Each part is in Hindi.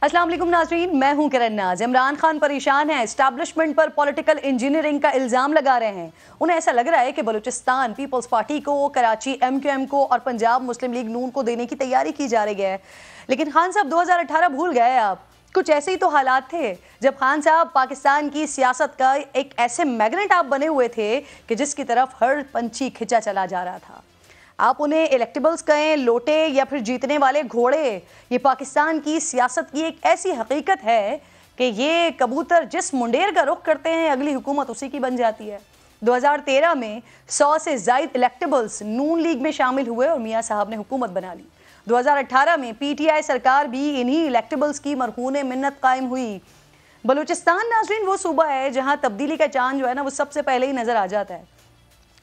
अस्सलाम वालेकुम नाज़रीन, मैं हूं किरण नाज। इमरान खान परेशान है, एस्टैब्लिशमेंट पर पॉलिटिकल इंजीनियरिंग का इल्ज़ाम लगा रहे हैं। उन्हें ऐसा लग रहा है कि बलूचिस्तान पीपल्स पार्टी को, कराची MQM को और पंजाब मुस्लिम लीग नून को देने की तैयारी की जा रही है। लेकिन खान साहब 2018 भूल गए आप। कुछ ऐसे ही तो हालात थे जब खान साहब पाकिस्तान की सियासत का एक ऐसे मैग्नेट आप बने हुए थे कि जिसकी तरफ हर पंछी खिंचा चला जा रहा था। आप उन्हें इलेक्टेबल्स कहें, लोटे या फिर जीतने वाले घोड़े, ये पाकिस्तान की सियासत की एक ऐसी हकीकत है कि ये कबूतर जिस मुंडेर का रुख करते हैं अगली हुकूमत उसी की बन जाती है। 2013 में 100 से ज़ायद इलेक्टेबल्स नून लीग में शामिल हुए और मियाँ साहब ने हुकूमत बना ली। 2018 में PTI सरकार भी इन्हीं इलेक्टेबल्स की मरहून मिन्नत कायम हुई। बलूचिस्तान नाज़रीन वो सूबा है जहाँ तब्दीली का चांद जो है ना वो सबसे पहले ही नज़र आ जाता है।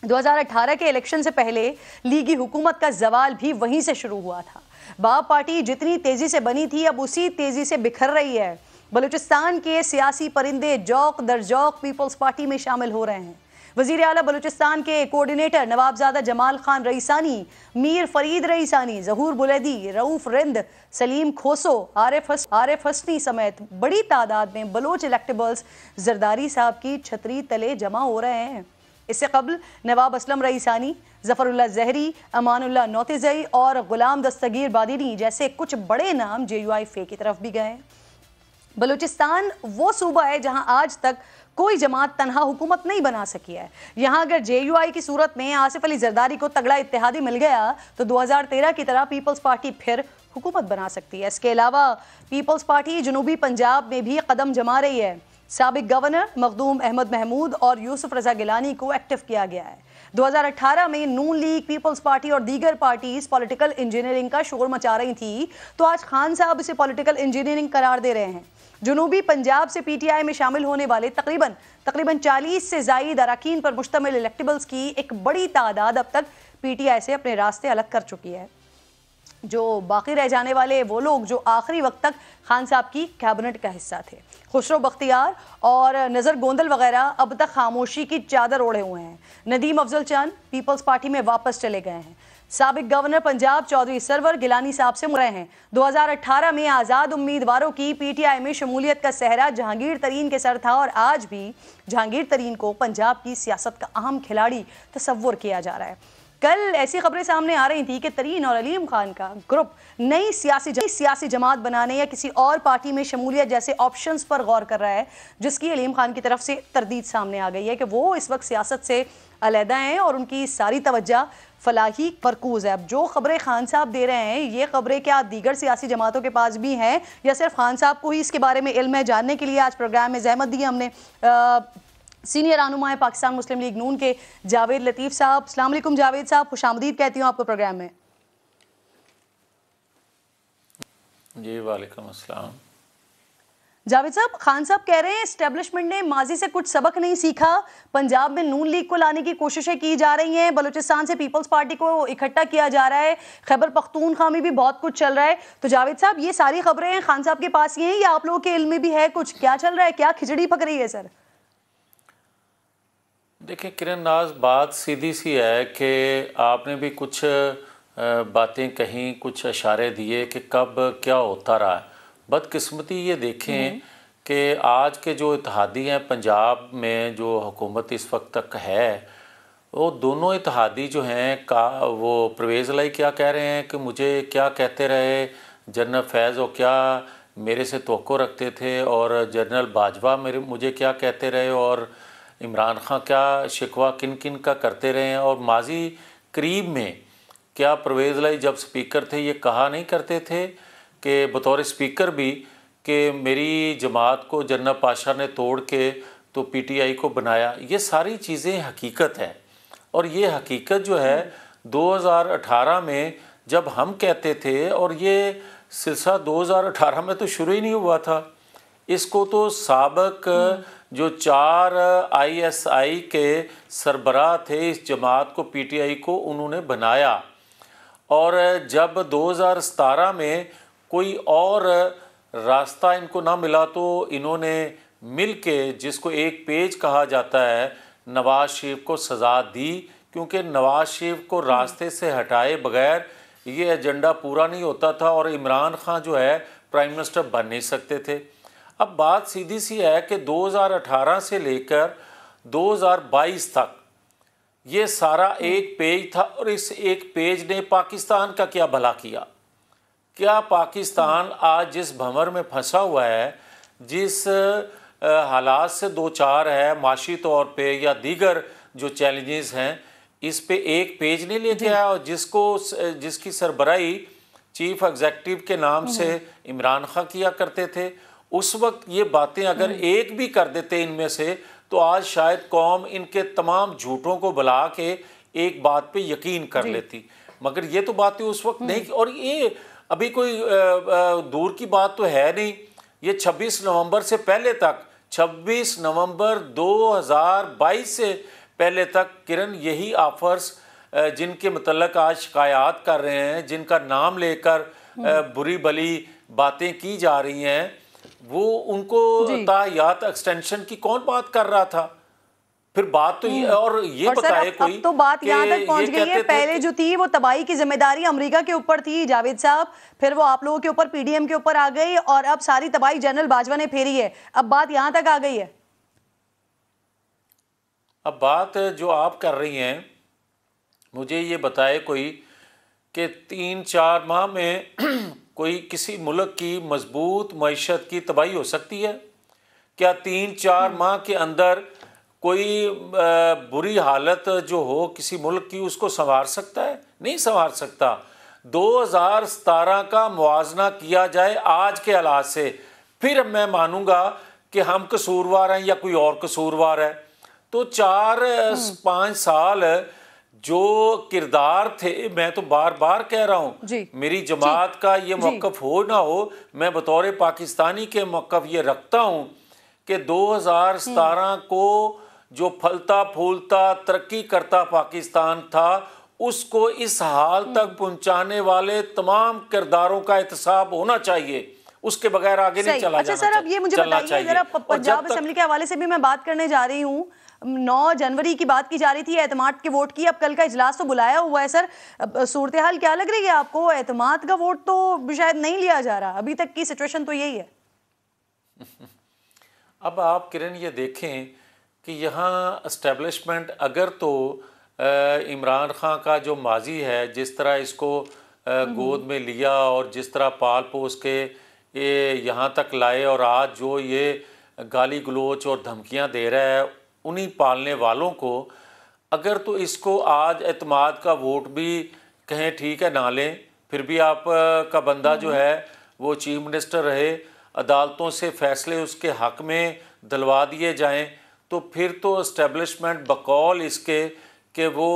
2018 के इलेक्शन से पहले लीगी हुकूमत का जवाल भी वहीं से शुरू हुआ था। बाप पार्टी जितनी तेजी से बनी थी अब उसी तेजी से बिखर रही है। बलूचिस्तान के सियासी परिंदे जौक दर जौक पीपल्स पार्टी में शामिल हो रहे हैं। वजीर आला बलूचिस्तान के कोऑर्डिनेटर नवाबजादा जमाल खान रईसानी, मीर फरीद रईसानी, जहूर बुलैदी, रऊफ रिंद, सलीम खोसो, आरिफ हसनी समेत बड़ी तादाद में बलोच इलेक्टेबल्स जरदारी साहब की छतरी तले जमा हो रहे हैं। इससे कबल नवाब असलम रईसानी, जफरुल्लाह जहरी, अमानुल्लाह नौतिजई और गुलाम दस्तगीर बादिनी जैसे कुछ बड़े नाम JUI की तरफ भी गए। बलूचिस्तान वो सूबा है जहां आज तक कोई जमात तनहा हुकूमत नहीं बना सकी है। यहाँ अगर JUI की सूरत में आसिफ अली जरदारी को तगड़ा इत्तेहादी मिल गया तो 2013 की तरह पीपल्स पार्टी फिर हुकूमत बना सकती है। इसके अलावा पीपल्स पार्टी जनूबी पंजाब में भी कदम जमा रही है। साबिक गवर्नर मखदूम अहमद महमूद और यूसुफ रजा गिलानी को एक्टिव किया गया है। 2018 में नून लीग, पीपल्स पार्टी और दीगर पार्टीज पॉलिटिकल इंजीनियरिंग का शोर मचा रही थी, तो आज खान साहब इसे पॉलिटिकल इंजीनियरिंग करार दे रहे हैं। जनूबी पंजाब से PTI में शामिल होने वाले तकरीबन 40 से ज़ायद अरकान पर मुश्तमिल इलेक्टेबल्स की एक बड़ी तादाद अब तक PTI से अपने रास्ते अलग कर चुकी है। जो बाकी रह जाने वाले वो लोग जो आखिरी वक्त तक खान साहब की कैबिनेट का हिस्सा थे, खुसरो बख्तियार और नज़र गोंदल वगैरह, अब तक खामोशी की चादर ओढ़े हुए हैं। नदीम अफजल चंद पीपल्स पार्टी में वापस चले गए हैं। साबिक गवर्नर पंजाब चौधरी सरवर गिलानी साहब से मुड़ रहे हैं। 2018 में आज़ाद उम्मीदवारों की PTI में शमूलियत का सहरा जहांगीर तरीन के सर था और आज भी जहांगीर तरीन को पंजाब की सियासत का अहम खिलाड़ी तस्वुर किया जा रहा है। कल ऐसी खबरें सामने आ रही थी कि तरीन और अलीम खान का ग्रुप नई सियासी जमात बनाने या किसी और पार्टी में शमूलियत जैसे ऑप्शंस पर गौर कर रहा है, जिसकी अलीम खान की तरफ से तरदीद सामने आ गई है कि वो इस वक्त सियासत से अलहदा हैं और उनकी सारी तवज्जो फलाही मरकूज है। अब जो खबरें खान साहब दे रहे हैं, ये खबरें क्या दीगर सियासी जमातों के पास भी हैं या सिर्फ खान साहब को ही इसके बारे में इल्म है? जानने के लिए आज प्रोग्राम में ज़हमत दी हमने सीनियर रहनुमा पाकिस्तान मुस्लिम लीग नून के जावेद लतीफ़ साहब। अस्सलाम वालेकुम जावेद साहब, खुशामदीद कहती हूँ आपको प्रोग्राम में। जी वालेकुम अस्सलाम। जावेद साहब, खान साहब कह रहे हैं एस्टेब्लिशमेंट ने माजी से कुछ सबक नहीं सीखा, पंजाब में नून लीग को लाने की कोशिशें की जा रही हैं, बलूचिस्तान से पीपल्स पार्टी को इकट्ठा किया जा रहा है, खैबर पख्तूनख्वा में भी बहुत कुछ चल रहा है। तो जावेद साहब, ये सारी खबरें खान साहब के पास ही हैं या आप लोगों के इल्म में भी है? कुछ क्या चल रहा है, क्या खिचड़ी पक रही है सर? देखिए किरण नाज, बात सीधी सी है कि आपने भी कुछ बातें कहीं, कुछ इशारे दिए कि कब क्या होता रहा है। बदकिस्मती ये देखें कि आज के जो इत्तेहादी हैं पंजाब में, जो हुकूमत इस वक्त तक है, वो दोनों इत्तेहादी जो हैं का वो परवेज़ लाई क्या कह रहे हैं कि मुझे क्या कहते रहे जनरल फैज़, वो क्या मेरे से तवक्को रखते थे, और जनरल बाजवा मुझे क्या कहते रहे, और इमरान खान क्या शिकवा किन किन का करते रहे हैं। और माजी करीब में क्या परवेज़ लाई जब स्पीकर थे ये कहा नहीं करते थे कि बतौर स्पीकर भी कि मेरी जमात को जन्नत पाशा ने तोड़ के तो PTI को बनाया। ये सारी चीज़ें हकीकत है, और ये हकीकत जो है 2018 में जब हम कहते थे, और ये सिलसिला 2018 में तो शुरू ही नहीं हुआ था, इसको तो साबिक जो 4 ISI के सरबराह थे इस जमात को, PTI को, उन्होंने बनाया। और जब 2017 में कोई और रास्ता इनको ना मिला तो इन्होंने मिल के, जिसको एक पेज कहा जाता है, नवाज शरीफ को सज़ा दी, क्योंकि नवाज शरीफ को रास्ते से हटाए बगैर ये एजेंडा पूरा नहीं होता था। और इमरान खान जो है प्राइम मिनिस्टर बन नहीं सकते थे। अब बात सीधी सी है कि 2018 से लेकर 2022 तक ये सारा एक पेज था, और इस एक पेज ने पाकिस्तान का क्या भला किया? क्या पाकिस्तान आज जिस भंवर में फंसा हुआ है, जिस हालात से दो चार है माशी तौर पे या दीगर जो चैलेंजेस हैं, इस पे एक पेज नहीं लेके आया, और जिसकी सरबराही चीफ एग्जीक्यूटिव के नाम से इमरान खान किया करते थे, उस वक्त ये बातें अगर एक भी कर देते इनमें से, तो आज शायद कौम इनके तमाम झूठों को बुला के एक बात पे यकीन कर लेती। मगर ये तो बातें उस वक्त नहीं, और ये अभी कोई दूर की बात तो है नहीं। ये 26 नवंबर से पहले तक, 26 नवंबर 2022 से पहले तक किरण यही ऑफर्स जिनके मतलब आज शिकायत कर रहे हैं, जिनका नाम लेकर बुरी भली बातें की जा रही हैं, वो उनको तायात एक्सटेंशन की कौन बात कर रहा था? फिर बात तो ये, और ये बताए कोई, अब तो बात यहाँ तक पहुंच गई है, पहले जो थी वो तबाही की जिम्मेदारी अमेरिका के ऊपर थी जावेद साहब, फिर वो आप लोगों के ऊपर पीडीएम के ऊपर आ गई, और अब सारी तबाही जनरल बाजवा ने फेरी है। अब बात यहाँ तक आ गई है। अब बात जो आप कर रही हैं, मुझे ये बताए कोई कि 3-4 माह में कोई किसी मुल्क की मजबूत मईशत की तबाही हो सकती है? क्या 3-4 माह के अंदर कोई बुरी हालत जो हो किसी मुल्क की, उसको संवार सकता है? नहीं संवार सकता। 2017 का मुआवजा किया जाए आज के हालात से, फिर मैं मानूंगा कि हम कसूरवार हैं या कोई और कसूरवार है। तो 4-5 साल जो किरदार थे, मैं तो बार बार कह रहा हूँ, मेरी जमात का ये मौक़िफ़ हो ना हो, मैं बतौर पाकिस्तानी के मौक़िफ़ ये रखता हूँ कि 2017 को जो फलता फूलता तरक्की करता पाकिस्तान था, उसको इस हाल तक पहुँचाने वाले तमाम किरदारों का एहतसाब होना चाहिए। उसके बगैर आगे नहीं चला जाना। अच्छा सर, अब ये मुझे बताइए जरा, पंजाब असेंबली के हवाले से भी मैं बात करने जा रही हूँ। 9 जनवरी की बात की जा रही थी एतमाद के वोट की, अब कल का इजलास तो बुलाया हुआ है सर, सूरत हाल क्या लग रही है आपको? एतमाद का वोट तो शायद नहीं लिया जा रहा, अभी तक की सिचुएशन तो यही है। अब आप किरण ये देखें कि यहाँ एस्टेब्लिशमेंट अगर तो इमरान खान का जो माजी है, जिस तरह इसको गोद में लिया और जिस तरह पाल पोस के ये यहाँ तक लाए, और आज जो ये गाली गलोच और धमकियाँ दे रहा है उन्हीं पालने वालों को, अगर तो इसको आज एतमाद का वोट भी कहें ठीक है ना लें, फिर भी आप का बंदा जो है वो चीफ मिनिस्टर रहे, अदालतों से फैसले उसके हक में दिलवा दिए जाएं, तो फिर तो इस्टेब्लिशमेंट बकौल इसके कि वो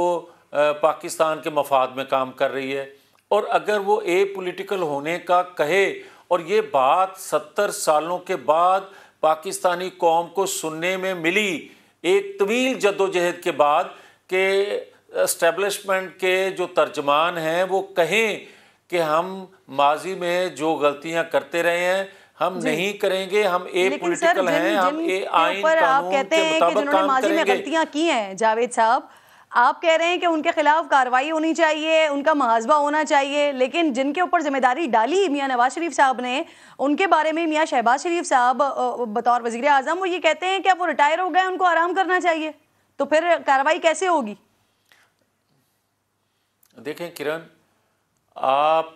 पाकिस्तान के मफाद में काम कर रही है। और अगर वो ए पॉलिटिकल होने का कहे, और ये बात 70 सालों के बाद पाकिस्तानी कौम को सुनने में मिली, एक तवील जद्दोजहद के बाद, कि एस्टेब्लिशमेंट के जो तर्जमान हैं वो कहें कि हम माजी में जो गलतियां करते रहे हैं हम नहीं करेंगे, हम ए पॉलिटिकल हैं, हम ए आइन कानून के मुताबिक काम करेंगे। गलतियां की हैं जावेद साहब, आप कह रहे हैं कि उनके खिलाफ कार्रवाई होनी चाहिए, उनका मुहासबा होना चाहिए, लेकिन जिनके ऊपर जिम्मेदारी डाली मियां नवाज शरीफ साहब ने, उनके बारे में मियां शहबाज शरीफ साहब बतौर वजीर आजम वो ये कहते हैं कि अब वो रिटायर हो गए, उनको आराम करना चाहिए, तो फिर कार्रवाई कैसे होगी? देखें किरण, आप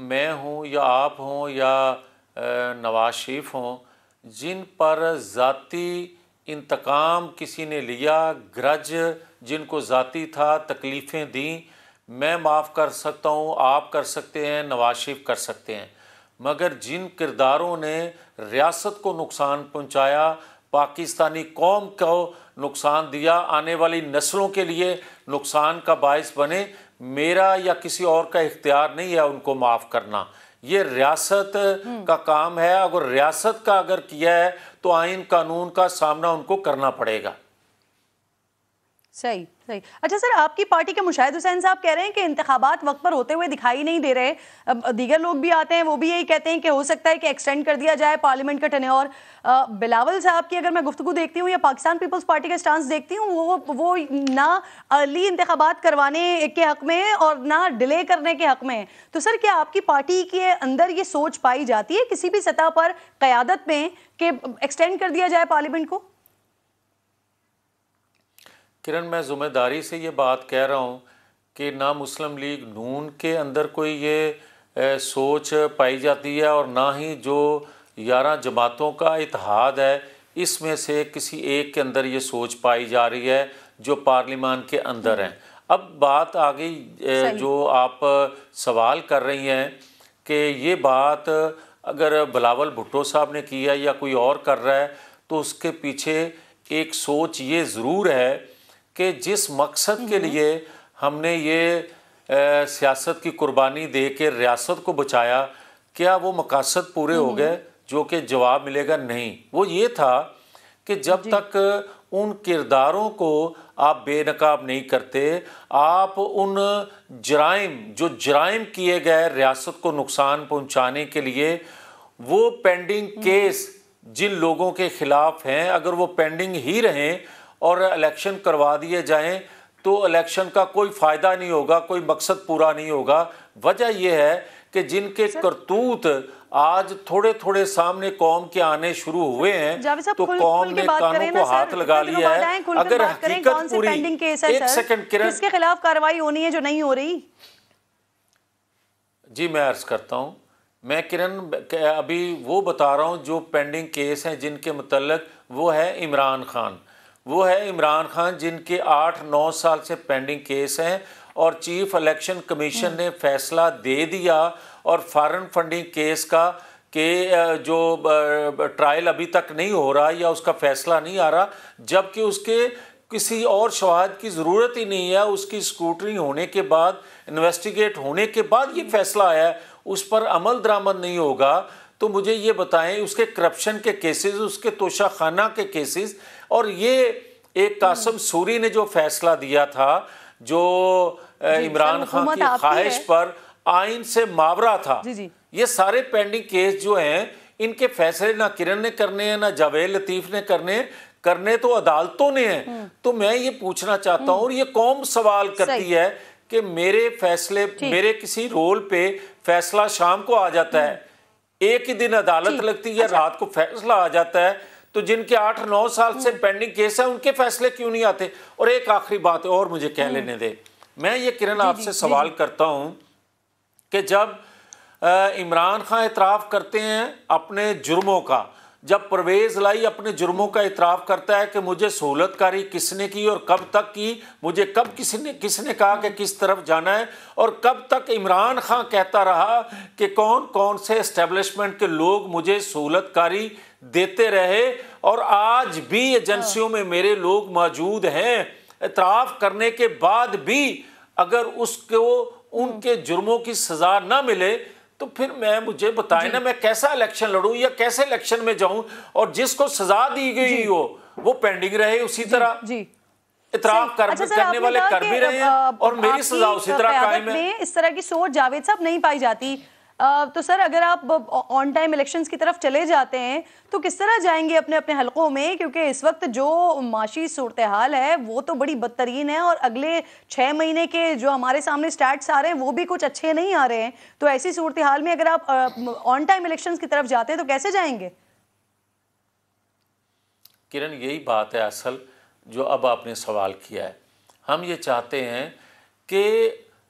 मैं हूँ या आप हों या नवाज शरीफ हों, जिन पर ज़ाती इंतकाम किसी ने लिया, ग्रज जिनको ज़ाती था, तकलीफ़ें दी, मैं माफ़ कर सकता हूँ, आप कर सकते हैं, नवाज शरीफ कर सकते हैं, मगर जिन किरदारों ने रियासत को नुकसान पहुँचाया, पाकिस्तानी कौम को नुकसान दिया, आने वाली नस्लों के लिए नुकसान का बायस बने, मेरा या किसी और का इख्तियार नहीं है उनको माफ़ करना। ये रियासत का काम है, अगर रियासत का अगर किया है तो आइन कानून का सामना उनको करना पड़ेगा। सही। सही। अच्छा सर, आपकी पार्टी के मुशाहिद हुसैन साहब कह रहे हैं कि इंतखाबात वक्त पर होते हुए दिखाई नहीं दे रहे। अब दीगर लोग भी आते हैं, वो भी यही कहते हैं कि हो सकता है कि एक्सटेंड कर दिया जाए पार्लियामेंट का टेन्योर। बिलावल साहब की अगर मैं गुफ्तगू देखती हूँ या पाकिस्तान पीपल्स पार्टी का स्टांस देखती हूँ, वो ना अर्ली इंतखाबात करवाने के हक में है और ना डिले करने के हक में है। तो सर, क्या आपकी पार्टी के अंदर ये सोच पाई जाती है किसी भी सतह पर क़यादत में कि एक्सटेंड कर दिया जाए पार्लियामेंट को? किरण, मैं ज़िम्मेदारी से ये बात कह रहा हूँ कि ना मुस्लिम लीग नून के अंदर कोई ये सोच पाई जाती है और ना ही जो 11 जमातों का इत्तेहाद है इसमें से किसी एक के अंदर ये सोच पाई जा रही है जो पार्लियामान के अंदर हैं। अब बात आ गई जो आप सवाल कर रही हैं कि ये बात अगर बिलावल भुट्टो साहब ने की है या कोई और कर रहा है, तो उसके पीछे एक सोच ये ज़रूर है कि जिस मकसद के लिए हमने ये सियासत की कुर्बानी दे के रियासत को बचाया, क्या वो मकसद पूरे हो गए? जो कि जवाब मिलेगा नहीं। वो ये था कि जब तक उन किरदारों को आप बेनकाब नहीं करते, आप उन जराइम किए गए रियासत को नुकसान पहुंचाने के लिए, वो पेंडिंग केस जिन लोगों के खिलाफ हैं, अगर वो पेंडिंग ही रहें और इलेक्शन करवा दिए जाएं तो इलेक्शन का कोई फ़ायदा नहीं होगा, कोई मकसद पूरा नहीं होगा। वजह यह है कि जिनके करतूत आज थोड़े थोड़े सामने कौम के आने शुरू हुए हैं, तो कौम ने कानों को हाथ लगा लिया है। अगर हकीकत पूरी, एक सेकंड किरण, किसके खिलाफ कार्रवाई होनी है जो नहीं हो रही? जी मैं अर्ज करता हूँ, मैं किरण अभी वो बता रहा हूँ जो पेंडिंग केस हैं जिनके मुतल्लिक, वो है इमरान खान। वो है इमरान खान जिनके 8-9 साल से पेंडिंग केस हैं और चीफ इलेक्शन कमीशन ने फैसला दे दिया और फॉरेन फंडिंग केस का कि जो ट्रायल अभी तक नहीं हो रहा या उसका फैसला नहीं आ रहा, जबकि उसके किसी और शवाहद की ज़रूरत ही नहीं है। उसकी स्क्रूटनी होने के बाद, इन्वेस्टिगेट होने के बाद ये फैसला आया है, उस पर अमल दरामद नहीं होगा। तो मुझे ये बताएं, उसके करप्शन के केसेस, उसके तोशाखाना के केसेस, और ये एक कासिम सूरी ने जो फैसला दिया था जो इमरान खान की ख्वाहिश पर आइन से मावरा था, ये सारे पेंडिंग केस जो हैं, इनके फैसले ना किरण ने करने हैं ना जावेद लतीफ़ ने करने तो अदालतों ने हैं। तो मैं ये पूछना चाहता हूँ, और ये कौम सवाल करती है कि मेरे फैसले, मेरे किसी रोल पे फैसला शाम को आ जाता है, एक ही दिन अदालत लगती है, रात को फैसला आ जाता है, तो जिनके 8-9 साल से पेंडिंग केस है उनके फैसले क्यों नहीं आते? और एक आखिरी बात और मुझे कह लेने दे, मैं ये किरण आपसे सवाल करता हूं कि जब इमरान खान इतराफ़ करते हैं अपने जुर्मों का, जब परवेज़ लाई अपने जुर्मों का इतराफ़ करता है कि मुझे सहूलतकारी किसने की और कब तक की, मुझे कब किसने कहा कि किस तरफ जाना है, और कब तक इमरान खान कहता रहा कि कौन कौन से एस्टेब्लिशमेंट के लोग मुझे सहूलतकारी देते रहे, और आज भी एजेंसियों में मेरे लोग मौजूद हैं। इतराफ़ करने के बाद भी अगर उसको उनके जुर्मों की सज़ा ना मिले, तो फिर मुझे बताएं ना, मैं कैसा इलेक्शन लड़ूं या कैसे इलेक्शन में जाऊं, और जिसको सजा दी गई हो वो पेंडिंग रहे उसी तरह। इतराफ़ करने वाले कर भी रहे हैं और मेरी सजा उसी तरह कायम है। इस तरह की सोच जावेद साहब नहीं पाई जाती। तो सर, अगर आप ऑन टाइम इलेक्शंस की तरफ चले जाते हैं तो किस तरह जाएंगे अपने अपने हलकों में? क्योंकि इस वक्त जो माशी सूरत हाल है वो तो बड़ी बदतरीन है, और अगले 6 महीने के जो हमारे सामने स्टैट्स आ रहे हैं वो भी कुछ अच्छे नहीं आ रहे हैं। तो ऐसी सूरत हाल में अगर आप ऑन टाइम इलेक्शंस की तरफ जाते हैं तो कैसे जाएंगे? किरण, यही बात है असल जो अब आपने सवाल किया है। हम ये चाहते हैं कि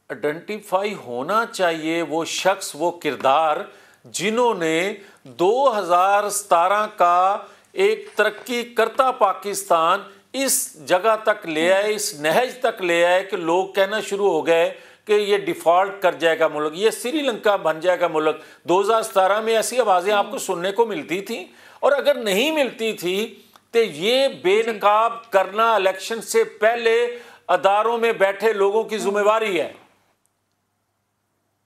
आइडेंटिफाई होना चाहिए वो शख्स, वो किरदार जिन्होंने 2017 का एक तरक्की करता पाकिस्तान इस जगह तक ले आए, इस नहज तक ले आए कि लोग कहना शुरू हो गए कि ये डिफ़ॉल्ट कर जाएगा मुल्क, ये श्रीलंका बन जाएगा मुल्क। 2017 में ऐसी आवाज़ें आपको सुनने को मिलती थी, और अगर नहीं मिलती थी तो ये बेनकाब करना इलेक्शन से पहले अदारों में बैठे लोगों की जिम्मेवारी है।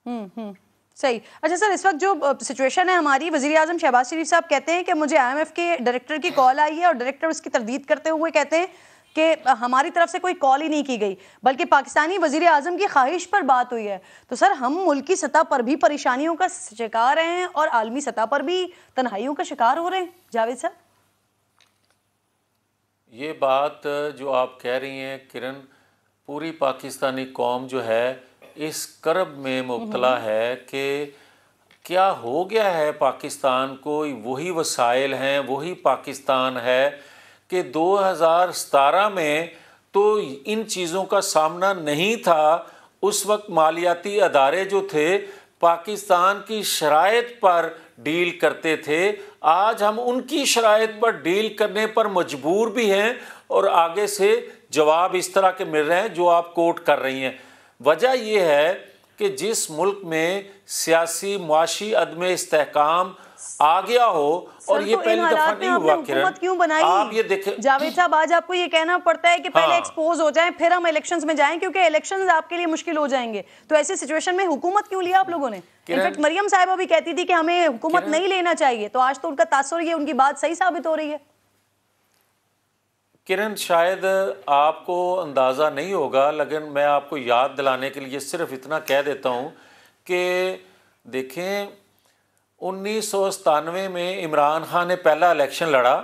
सही। अच्छा सर, इस वक्त जो सिचुएशन है हमारी, वज़ीर आज़म शहबाज शरीफ साहब कहते हैं कि मुझे IMF के डायरेक्टर की कॉल आई है और डायरेक्टर उसकी तरदीद करते हुए कहते हैं कि हमारी तरफ से कोई कॉल ही नहीं की गई, बल्कि पाकिस्तानी वजीर आजम की ख्वाहिश पर बात हुई है। तो सर, हम मुल्की सतह पर भी परेशानियों का शिकार हैं और आलमी सतह पर भी तन्हाइयों का शिकार हो रहे हैं। जावेद साहब, ये बात जो आप कह रही हैं किरण, पूरी पाकिस्तानी कौम जो है इस करब में मुब्तला है कि क्या हो गया है पाकिस्तान को। वही वसाइल हैं, वही पाकिस्तान है कि 2017 में तो इन चीज़ों का सामना नहीं था। उस वक्त मालियाती अदारे जो थे पाकिस्तान की शराइत पर डील करते थे। आज हम उनकी शराइत पर डील करने पर मजबूर भी हैं और आगे से जवाब इस तरह के मिल रहे हैं जो आप कोट कर रही हैं। वजह यह है कि जिस मुल्क में सियासी मुआशी अदम इस्तेहकाम आ गया हो, और ये पहली दफा नहीं हुआ किरण, क्यों बनाई? आप ये देखें जावेद साहब, आज आपको ये कहना पड़ता है कि पहले एक्सपोज हो जाएं फिर हम इलेक्शंस में जाएं, क्योंकि इलेक्शंस आपके लिए मुश्किल हो जाएंगे। तो ऐसी सिचुएशन में हुकूमत क्यों लिया आप लोगों ने? इनफैक्ट मरियम साहिबा भी कहती थी कि हमें हुकूमत नहीं लेना चाहिए, तो आज तो उनका तासुर, ये उनकी बात सही साबित हो रही है। किरण, शायद आपको अंदाज़ा नहीं होगा, लेकिन मैं आपको याद दिलाने के लिए सिर्फ इतना कह देता हूँ कि देखें 1997 में इमरान खान ने पहला इलेक्शन लड़ा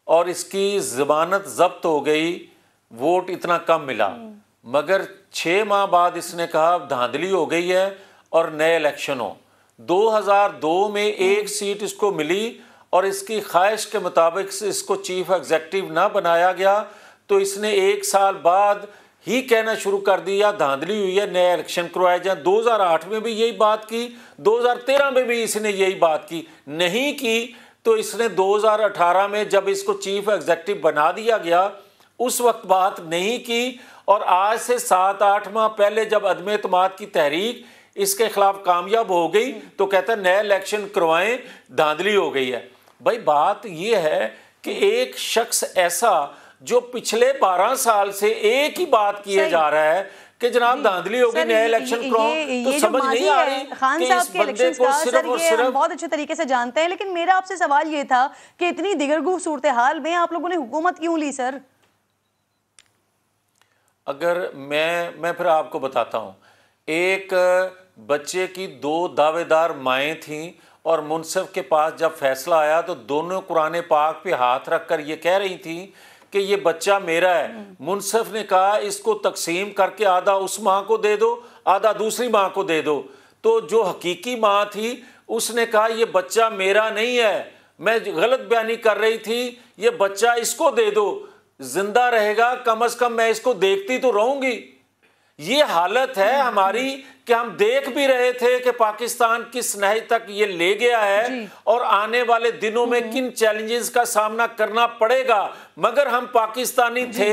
और इसकी ज़मानत ज़ब्त हो गई, वोट इतना कम मिला, मगर 6 माह बाद इसने कहा धांधली हो गई है और नए इलेक्शन हो। 2002 में 1 सीट इसको मिली और इसकी ख्वाहिश के मुताबिक इसको चीफ एग्जेक्टिव ना बनाया गया, तो इसने 1 साल बाद ही कहना शुरू कर दिया धांधली हुई है, नए इलेक्शन करवाए जाए। 2008 में भी यही बात की, 2013 में भी इसने यही बात की, नहीं की तो इसने 2018 में जब इसको चीफ एग्जेक्टिव बना दिया गया उस वक्त बात नहीं की। और आज से 7-8 माह पहले जब अदम एतमाद की तहरीक इसके खिलाफ कामयाब हो गई तो कहता है नए इलेक्शन करवाएं, धांधली हो गई है। भाई बात ये है कि एक शख्स ऐसा जो पिछले 12 साल से एक ही बात किए जा रहा है कि जनाब धांधली होगी, नए इलेक्शन कराओ, तो समझ नहीं आ रही खान कि साहब इस के बंदे को सिर्फ और सिर्फ बहुत अच्छे तरीके से जानते हैं। लेकिन मेरा आपसे सवाल ये था कि इतनी दिगरगू सूरत हाल में आप लोगों ने हुकूमत क्यों ली सर? अगर मैं फिर आपको बताता हूँ, एक बच्चे की 2 दावेदार माएँ थीं और मुनसिफ के पास जब फैसला आया तो दोनों कुरान पाक पे हाथ रखकर ये कह रही थी कि ये बच्चा मेरा है। मुनसिफ ने कहा इसको तकसीम करके आधा उस माँ को दे दो, आधा दूसरी माँ को दे दो। तो जो हकीकी माँ थी उसने कहा ये बच्चा मेरा नहीं है, मैं गलत बयानी कर रही थी, ये बच्चा इसको दे दो, जिंदा रहेगा कम से कम मैं इसको देखती तो रहूंगी। ये हालत है हमारी कि हम देख भी रहे थे कि पाकिस्तान किस नहज तक ये ले गया है और आने वाले दिनों में किन चैलेंजेस का सामना करना पड़ेगा, मगर हम पाकिस्तानी थे।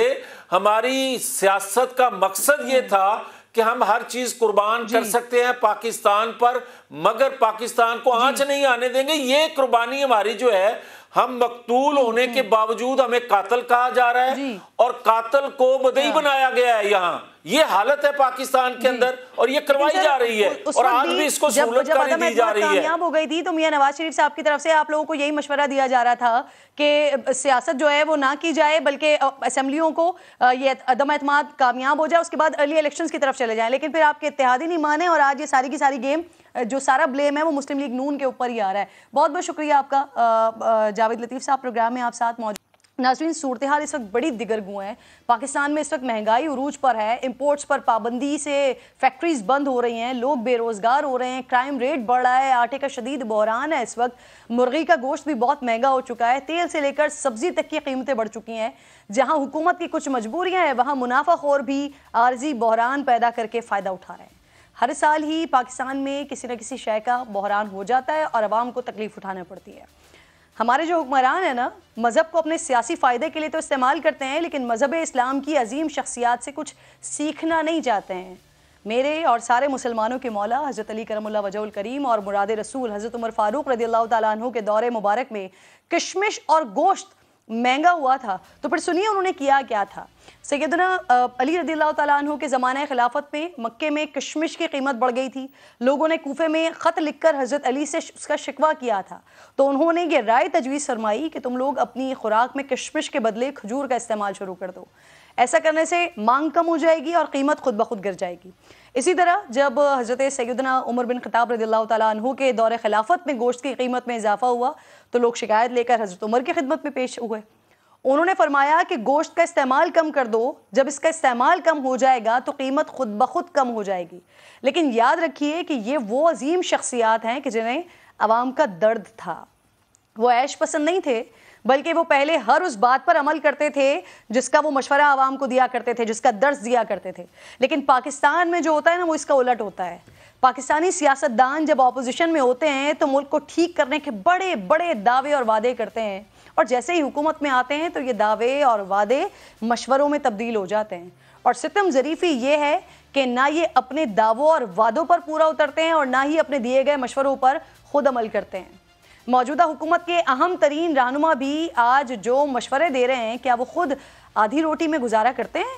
हमारी सियासत का मकसद ये था कि हम हर चीज कुर्बान कर सकते हैं पाकिस्तान पर, मगर पाकिस्तान को आंच नहीं आने देंगे। ये कुर्बानी हमारी जो है, हम मकतूल होने के बावजूद हमें कातिल कहा जा रहा है और कातिल को बदई बनाया गया है। यहाँ ये हालत है पाकिस्तान के अंदर और ये करवाई जा रही है और आज भी इसको सहूलत दी जा रही है। कामयाब हो गई थी तो मियां नवाज शरीफ साहब की तरफ से आप लोगों को यही मशवरा दिया जा रहा था कि सियासत जो है वो ना की जाए, बल्कि असेंबलियों को ये अदम एतमाद कामयाब हो जाए, उसके बाद अर्ली इलेक्शंस की तरफ चले जाएं। लेकिन फिर आपके इत्तेहादी नहीं माने और आज ये सारी की सारी गेम, जो सारा ब्लेम है वो मुस्लिम लीग नून के ऊपर ही आ रहा है। बहुत बहुत शुक्रिया आपका जावेद लतीफ़ साहब, प्रोग्राम में आप साथ मौजूद। नाज़रीन, सूरत हाल इस वक्त बड़ी दिगरगू है। पाकिस्तान में इस वक्त महंगाई उरूज पर है, इंपोर्ट्स पर पाबंदी से फैक्ट्रीज बंद हो रही हैं, लोग बेरोजगार हो रहे हैं, क्राइम रेट बढ़ रहा है, आटे का शदीद बहरान है इस वक्त, मुर्गी का गोश्त भी बहुत महंगा हो चुका है, तेल से लेकर सब्जी तक की कीमतें बढ़ चुकी हैं। जहां हुकूमत की कुछ मजबूरियां हैं वहां मुनाफाखोर भी आर्जी बहरान पैदा करके फ़ायदा उठा रहे हैं। हर साल ही पाकिस्तान में किसी न किसी शय का बहरान हो जाता है और अवाम को तकलीफ उठाना पड़ती है। हमारे जो हुक्मरान है ना, मज़हब को अपने सियासी फ़ायदे के लिए तो इस्तेमाल करते हैं, लेकिन मज़हब इस्लाम की अजीम शख्सियात से कुछ सीखना नहीं चाहते हैं। मेरे और सारे मुसलमानों के मौला हज़रत अली करमुल्लाह वजहुल करीम और मुराद रसूल हज़रत उमर फ़ारूक रज़ियल्लाहु ताला अन्हु के दौरे मुबारक में किशमिश और गोश्त महंगा हुआ था। तो फिर सुनिए उन्होंने किया क्या था। सैयदना अली रज़ियल्लाहु तआला अन्हु के ज़माने खिलाफत में मक्के में किशमिश की कीमत बढ़ गई थी। लोगों ने कूफे में ख़त लिखकर हज़रत अली से उसका शिकवा किया था। तो उन्होंने ये राय तजवीज़ फरमाई कि तुम लोग अपनी खुराक में किशमिश के बदले खजूर का इस्तेमाल शुरू कर दो। ऐसा करने से मांग कम हो जाएगी और कीमत खुद ब खुद गिर जाएगी। इसी तरह जब हज़रत सैयदना उमर बिन ख़त्ताब रज़ियल्लाहु तआला अन्हु के दौरे खिलाफत में गोश्त की कीमत में इजाफा हुआ तो लोग शिकायत लेकर हज़रत उमर की खिदमत में पेश हुए। उन्होंने फरमाया कि गोश्त का इस्तेमाल कम कर दो, जब इसका इस्तेमाल कम हो जाएगा तो कीमत खुद ब खुद कम हो जाएगी। लेकिन याद रखिए कि ये वो अजीम शख्सियात हैं कि जिन्हें अवाम का दर्द था। वो ऐश पसंद नहीं थे, बल्कि वो पहले हर उस बात पर अमल करते थे जिसका वो मशवरा आवाम को दिया करते थे, जिसका दर्स दिया करते थे। लेकिन पाकिस्तान में जो होता है ना, वो इसका उलट होता है। पाकिस्तानी सियासतदान जब ऑपोजिशन में होते हैं तो मुल्क को ठीक करने के बड़े बड़े दावे और वादे करते हैं, और जैसे ही हुकूमत में आते हैं तो ये दावे और वादे मशवरों में तब्दील हो जाते हैं। और सितम ज़रीफ़ी ये है कि ना ये अपने दावों और वादों पर पूरा उतरते हैं और ना ही अपने दिए गए मशवरों पर खुद अमल करते हैं। मौजूदा हुकूमत के अहम तरीन रहनुमा भी आज जो मशवरे दे रहे हैं, क्या वो खुद आधी रोटी में गुजारा करते हैं?